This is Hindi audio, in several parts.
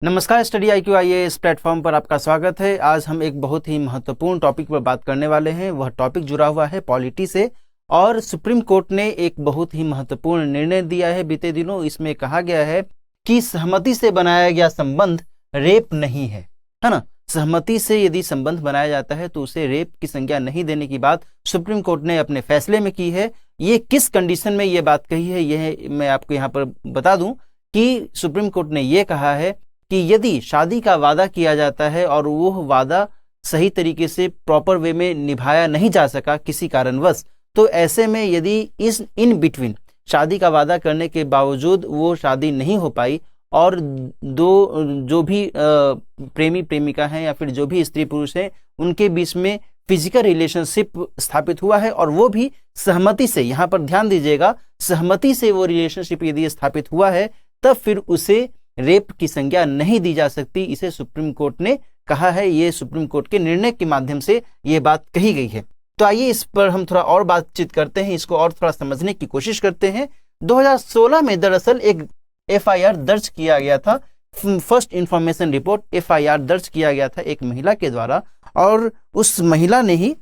नमस्कार, स्टडी IQ आइए इस प्लेटफॉर्म पर आपका स्वागत है। आज हम एक बहुत ही महत्वपूर्ण टॉपिक पर बात करने वाले हैं। वह टॉपिक जुड़ा हुआ है पॉलिटी से और सुप्रीम कोर्ट ने एक बहुत ही महत्वपूर्ण निर्णय दिया है बीते दिनों। इसमें कहा गया है कि सहमति से बनाया गया संबंध रेप नहीं है ना। सहमति से यदि संबंध बनाया जाता है तो उसे रेप की संज्ञा नहीं देने की बात सुप्रीम कोर्ट ने अपने फैसले में की है। ये किस कंडीशन में ये बात कही है, यह मैं आपको यहाँ पर बता दूं कि सुप्रीम कोर्ट ने यह कहा है कि यदि शादी का वादा किया जाता है और वह वादा सही तरीके से प्रॉपर वे में निभाया नहीं जा सका किसी कारणवश, तो ऐसे में यदि इस इन बिटवीन शादी का वादा करने के बावजूद वो शादी नहीं हो पाई और जो भी प्रेमी प्रेमिका हैं या फिर जो भी स्त्री पुरुष हैं उनके बीच में फिजिकल रिलेशनशिप स्थापित हुआ है और वो भी सहमति से, यहाँ पर ध्यान दीजिएगा, सहमति से वो रिलेशनशिप यदि स्थापित हुआ है तब फिर उसे रेप की संज्ञा नहीं दी जा सकती। इसे सुप्रीम कोर्ट ने कहा है। ये सुप्रीम कोर्ट के निर्णय के माध्यम से ये बात कही गई है। तो आइए इस पर हम थोड़ा और बातचीत करते हैं, इसको और थोड़ा समझने की कोशिश करते हैं। 2016 में दरअसल एक FIR दर्ज किया गया था, फर्स्ट इंफॉर्मेशन रिपोर्ट FIR दर्ज किया गया था एक महिला के द्वारा, और उस महिला ने ही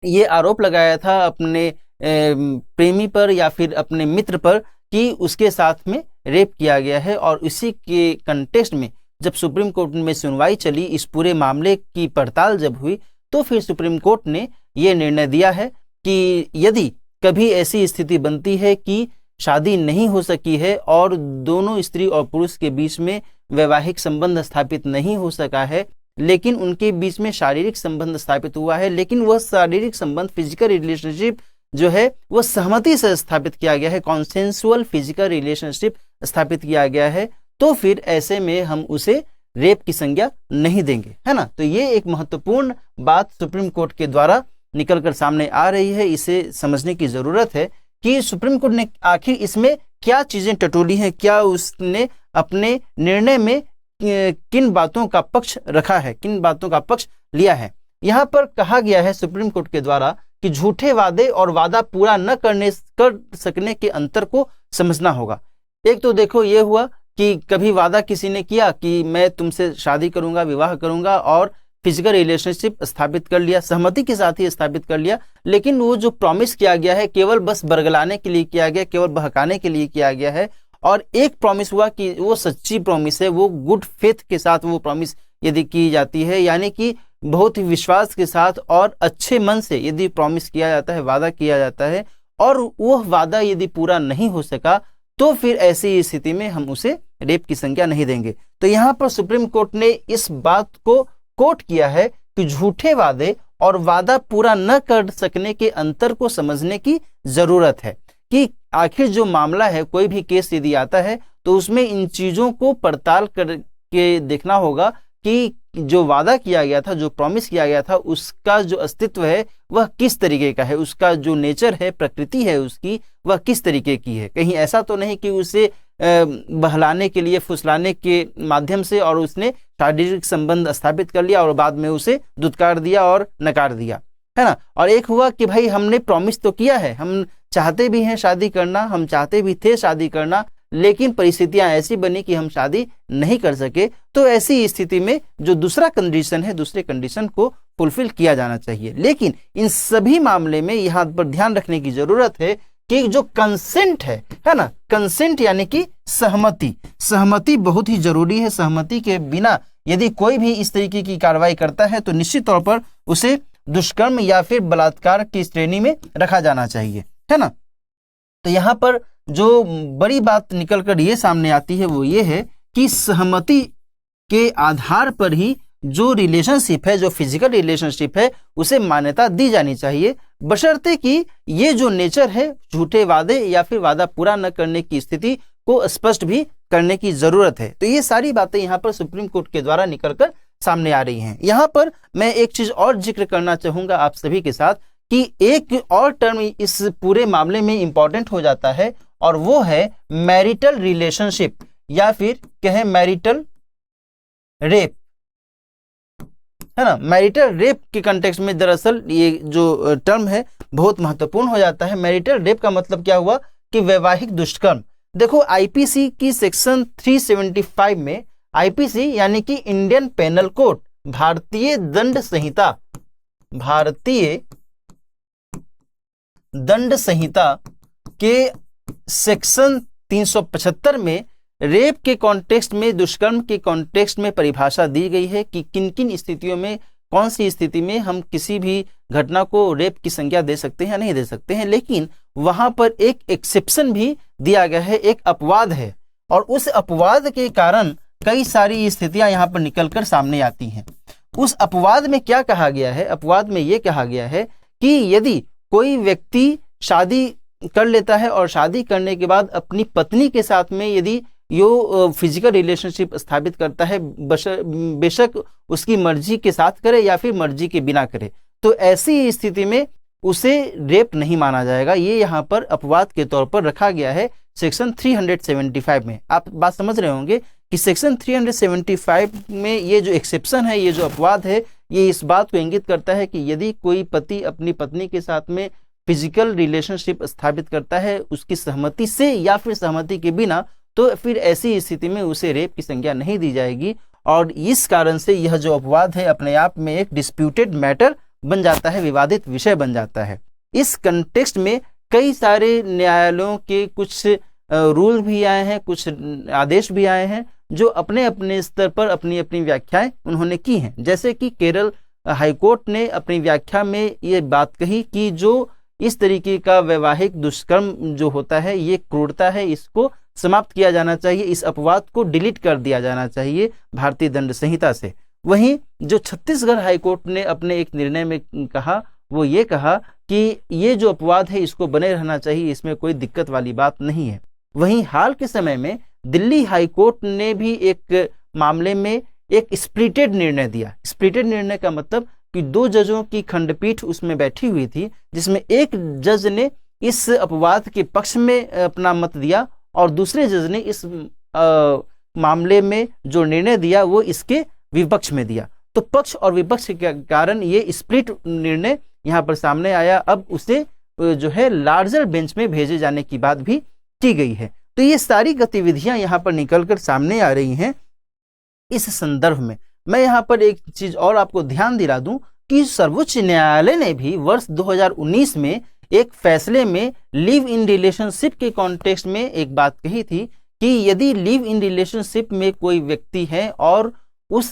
ये आरोप लगाया था अपने प्रेमी पर या फिर अपने मित्र पर कि उसके साथ में रेप किया गया है। और इसी के कंटेक्स्ट में जब सुप्रीम कोर्ट में सुनवाई चली, इस पूरे मामले की पड़ताल जब हुई, तो फिर सुप्रीम कोर्ट ने यह निर्णय दिया है कि यदि कभी ऐसी स्थिति बनती है कि शादी नहीं हो सकी है और दोनों स्त्री और पुरुष के बीच में वैवाहिक संबंध स्थापित नहीं हो सका है, लेकिन उनके बीच में शारीरिक संबंध स्थापित हुआ है, लेकिन वह शारीरिक संबंध, फिजिकल रिलेशनशिप जो है वो सहमति से स्थापित किया गया है, कॉन्सेंसुअल फिजिकल रिलेशनशिप स्थापित किया गया है, तो फिर ऐसे में हम उसे रेप की संज्ञा नहीं देंगे, है ना। तो ये एक महत्वपूर्ण बात सुप्रीम कोर्ट के द्वारा निकलकर सामने आ रही है। इसे समझने की जरूरत है कि सुप्रीम कोर्ट ने आखिर इसमें क्या चीजें टटोली हैं, क्या उसने अपने निर्णय में किन बातों का पक्ष रखा है, किन बातों का पक्ष लिया है। यहाँ पर कहा गया है सुप्रीम कोर्ट के द्वारा कि झूठे वादे और वादा पूरा न कर सकने के अंतर को समझना होगा। एक तो देखो ये हुआ कि कभी वादा किसी ने किया कि मैं तुमसे शादी करूंगा, विवाह करूंगा, और फिजिकल रिलेशनशिप स्थापित कर लिया, सहमति के साथ ही स्थापित कर लिया, लेकिन वो जो प्रॉमिस किया गया है केवल बस बरगलाने के लिए किया गया, केवल बहकाने के लिए किया गया है। और एक प्रॉमिस हुआ कि वो सच्ची प्रॉमिस है, वो गुड फेथ के साथ वो प्रॉमिस यदि की जाती है, यानी कि बहुत ही विश्वास के साथ और अच्छे मन से यदि प्रॉमिस किया जाता है, वादा किया जाता है, और वह वादा यदि पूरा नहीं हो सका तो फिर ऐसी स्थिति में हम उसे रेप की संज्ञा नहीं देंगे। तो यहाँ पर सुप्रीम कोर्ट ने इस बात को कोट किया है कि झूठे वादे और वादा पूरा न कर सकने के अंतर को समझने की जरूरत है कि आखिर जो मामला है, कोई भी केस यदि आता है तो उसमें इन चीजों को पड़ताल करके देखना होगा कि जो वादा किया गया था, जो प्रॉमिस किया गया था, उसका जो अस्तित्व है वह किस तरीके का है, उसका जो नेचर है, प्रकृति है उसकी, वह किस तरीके की है। कहीं ऐसा तो नहीं कि उसे बहलाने के लिए, फुसलाने के माध्यम से और उसने शारीरिक संबंध स्थापित कर लिया और बाद में उसे दुत्कार दिया और नकार दिया, है ना। और एक हुआ कि भाई हमने प्रॉमिस तो किया है, हम चाहते भी हैं शादी करना, हम चाहते भी थे शादी करना, लेकिन परिस्थितियां ऐसी बनी कि हम शादी नहीं कर सके। तो ऐसी स्थिति में जो दूसरा कंडीशन है, दूसरे कंडीशन को फुलफिल किया जाना चाहिए। लेकिन इन सभी मामले में यहाँ पर ध्यान रखने की जरूरत है कि जो कंसेंट है ना, कंसेंट यानी कि सहमति, सहमति बहुत ही जरूरी है। सहमति के बिना यदि कोई भी इस तरीके की कार्रवाई करता है तो निश्चित तौर पर उसे दुष्कर्म या फिर बलात्कार की श्रेणी में रखा जाना चाहिए, है ना। तो यहाँ पर जो बड़ी बात निकल कर ये सामने आती है वो ये है कि सहमति के आधार पर ही जो रिलेशनशिप है, जो फिजिकल रिलेशनशिप है, उसे मान्यता दी जानी चाहिए, बशर्ते कि ये जो नेचर है, झूठे वादे या फिर वादा पूरा न करने की स्थिति को स्पष्ट भी करने की जरूरत है। तो ये सारी बातें यहाँ पर सुप्रीम कोर्ट के द्वारा निकलकर सामने आ रही हैं। यहाँ पर मैं एक चीज और जिक्र करना चाहूंगा आप सभी के साथ कि एक और टर्म इस पूरे मामले में इंपॉर्टेंट हो जाता है और वो है मैरिटल रिलेशनशिप या फिर कहें मैरिटल रेप, है ना। मैरिटल रेप के कंटेक्स्ट में दरअसल ये जो टर्म है बहुत महत्वपूर्ण हो जाता है। मैरिटल रेप का मतलब क्या हुआ कि वैवाहिक दुष्कर्म। देखो आईपीसी की सेक्शन 375 में आईपीसी यानी कि इंडियन पेनल कोड, भारतीय दंड संहिता, भारतीय दंड संहिता के सेक्शन 375 में रेप के कॉन्टेक्स्ट में, दुष्कर्म के कॉन्टेक्स्ट में परिभाषा दी गई है कि किन किन स्थितियों में, कौन सी स्थिति में हम किसी भी घटना को रेप की संज्ञा दे सकते हैं या नहीं दे सकते हैं। लेकिन वहां पर एक एक्सेप्शन भी दिया गया है, एक अपवाद है, और उस अपवाद के कारण कई सारी स्थितियां यहां पर निकलकर सामने आती हैं। उस अपवाद में क्या कहा गया है? अपवाद में यह कहा गया है कि यदि कोई व्यक्ति शादी कर लेता है और शादी करने के बाद अपनी पत्नी के साथ में यदि यो फिजिकल रिलेशनशिप स्थापित करता है, बेशक उसकी मर्जी के साथ करे या फिर मर्जी के बिना करे, तो ऐसी स्थिति में उसे रेप नहीं माना जाएगा। ये यहाँ पर अपवाद के तौर पर रखा गया है सेक्शन 375 में। आप बात समझ रहे होंगे कि सेक्शन 375 में ये जो एक्सेप्शन है, ये जो अपवाद है, ये इस बात को इंगित करता है कि यदि कोई पति अपनी पत्नी के साथ में फिजिकल रिलेशनशिप स्थापित करता है उसकी सहमति से या फिर सहमति के बिना, तो फिर ऐसी स्थिति में उसे रेप की संज्ञा नहीं दी जाएगी। और इस कारण से यह जो अपवाद है अपने आप में एक डिस्प्यूटेड मैटर बन जाता है, विवादित विषय बन जाता है। इस कंटेक्स्ट में कई सारे न्यायालयों के कुछ रूल भी आए हैं, कुछ आदेश भी आए हैं, जो अपने अपने स्तर पर अपनी अपनी व्याख्याएं उन्होंने की हैं। जैसे कि केरल हाईकोर्ट ने अपनी व्याख्या में ये बात कही कि जो इस तरीके का वैवाहिक दुष्कर्म जो होता है, ये क्रूरता है, इसको समाप्त किया जाना चाहिए, इस अपवाद को डिलीट कर दिया जाना चाहिए भारतीय दंड संहिता से। वहीं जो छत्तीसगढ़ हाईकोर्ट ने अपने एक निर्णय में कहा, वो ये कहा कि ये जो अपवाद है इसको बने रहना चाहिए, इसमें कोई दिक्कत वाली बात नहीं है। वहीं हाल के समय में दिल्ली हाईकोर्ट ने भी एक मामले में एक स्प्लिटेड निर्णय दिया। स्प्लिटेड निर्णय का मतलब कि दो जजों की खंडपीठ उसमें बैठी हुई थी, जिसमें एक जज ने इस अपवाद के पक्ष में अपना मत दिया और दूसरे जज ने इस मामले में जो निर्णय दिया वो इसके विपक्ष में दिया। तो पक्ष और विपक्ष के कारण ये स्प्लिट निर्णय यहाँ पर सामने आया। अब उसे जो है लार्जर बेंच में भेजे जाने की बात भी की गई है। तो ये सारी गतिविधियां यहाँ पर निकलकर सामने आ रही हैं। इस संदर्भ में मैं यहाँ पर एक चीज और आपको ध्यान दिला दूं कि सर्वोच्च न्यायालय ने भी वर्ष 2019 में एक फैसले में लिव इन रिलेशनशिप के कॉन्टेक्स्ट में एक बात कही थी कि यदि लिव इन रिलेशनशिप में कोई व्यक्ति है और उस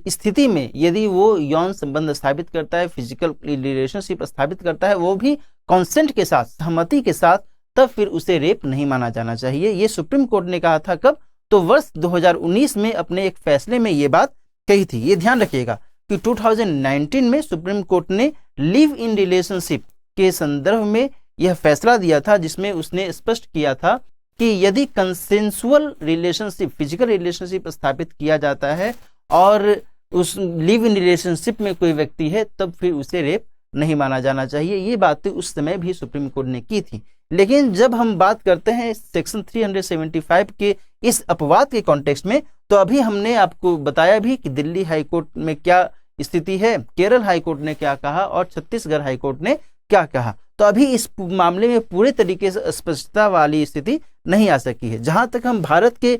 स्थिति में यदि वो यौन संबंध स्थापित करता है, फिजिकल रिलेशनशिप स्थापित करता है, वो भी कॉन्सेंट के साथ, सहमति के साथ, तब फिर उसे रेप नहीं माना जाना चाहिए। ये सुप्रीम कोर्ट ने कहा था कब? तो वर्ष 2019 में अपने एक फैसले में ये बात कही थी। ये ध्यान रखिएगा कि 2019 में सुप्रीम कोर्ट ने लिव इन रिलेशनशिप के संदर्भ में यह फैसला दिया था, जिसमें उसने स्पष्ट किया था कि यदि कंसेंसुअल रिलेशनशिप, फिजिकल रिलेशनशिप स्थापित किया जाता है और उस लिव इन रिलेशनशिप में कोई व्यक्ति है, तब फिर उसे रेप नहीं माना जाना चाहिए। ये बातें उस समय भी सुप्रीम कोर्ट ने की थी। लेकिन जब हम बात करते हैं सेक्शन 375 के इस अपवाद के कॉन्टेक्स्ट में, तो अभी हमने आपको बताया भी कि दिल्ली हाईकोर्ट में क्या स्थिति है, केरल हाईकोर्ट ने क्या कहा और छत्तीसगढ़ हाईकोर्ट ने क्या कहा। तो अभी इस मामले में पूरे तरीके से स्पष्टता वाली स्थिति नहीं आ सकी है। जहां तक हम भारत के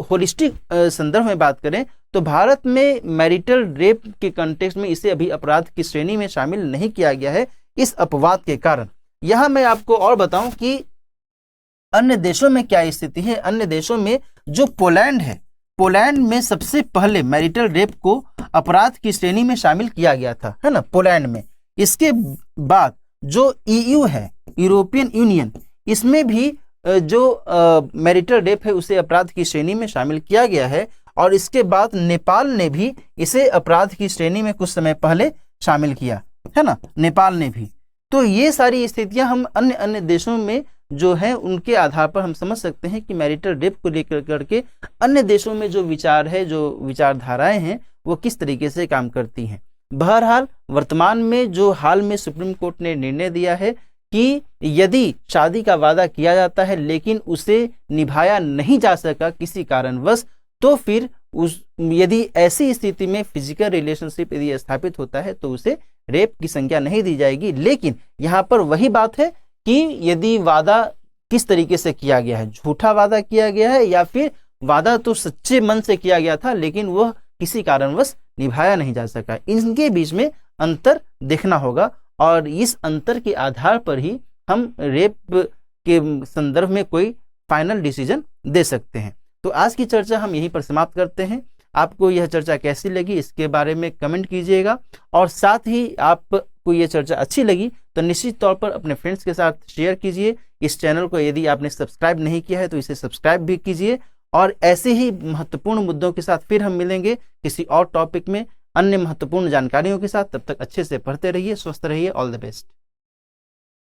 होलिस्टिक संदर्भ में बात करें, तो भारत में मैरिटल रेप के कॉन्टेक्स्ट में इसे अभी अपराध की श्रेणी में शामिल नहीं किया गया है इस अपवाद के कारण। यहां मैं आपको और बताऊं कि अन्य देशों में क्या स्थिति है। अन्य देशों में जो पोलैंड है, पोलैंड में सबसे पहले मैरिटल रेप को अपराध की श्रेणी में शामिल किया गया था, है ना, पोलैंड में। इसके बाद जो ईयू है, यूरोपियन यूनियन, इसमें भी जो मैरिटल रेप है उसे अपराध की श्रेणी में शामिल किया गया है। और इसके बाद नेपाल ने भी इसे अपराध की श्रेणी में कुछ समय पहले शामिल किया, है ना, नेपाल ने भी। तो ये सारी स्थितियां हम अन्य अन्य देशों में जो है उनके आधार पर हम समझ सकते हैं कि मैरिटल रेप को लेकर करके अन्य देशों में जो विचार है, जो विचारधाराएं हैं, वो किस तरीके से काम करती हैं। बहरहाल वर्तमान में जो हाल में सुप्रीम कोर्ट ने निर्णय दिया है कि यदि शादी का वादा किया जाता है लेकिन उसे निभाया नहीं जा सका किसी कारणवश, तो फिर यदि ऐसी स्थिति में फिजिकल रिलेशनशिप यदि स्थापित होता है तो उसे रेप की संज्ञा नहीं दी जाएगी। लेकिन यहाँ पर वही बात है कि यदि वादा किस तरीके से किया गया है, झूठा वादा किया गया है या फिर वादा तो सच्चे मन से किया गया था, लेकिन वह किसी कारणवश निभाया नहीं जा सका। इनके बीच में अंतर देखना होगा और इस अंतर के आधार पर ही हम रेप के संदर्भ में कोई फाइनल डिसीजन दे सकते हैं। तो आज की चर्चा हम यहीं पर समाप्त करते हैं। आपको यह चर्चा कैसी लगी इसके बारे में कमेंट कीजिएगा, और साथ ही आपको यह चर्चा अच्छी लगी तो निश्चित तौर पर अपने फ्रेंड्स के साथ शेयर कीजिए। इस चैनल को यदि आपने सब्सक्राइब नहीं किया है तो इसे सब्सक्राइब भी कीजिए, और ऐसे ही महत्वपूर्ण मुद्दों के साथ फिर हम मिलेंगे किसी और टॉपिक में अन्य महत्वपूर्ण जानकारियों के साथ। तब तक अच्छे से पढ़ते रहिए, स्वस्थ रहिए। All the best.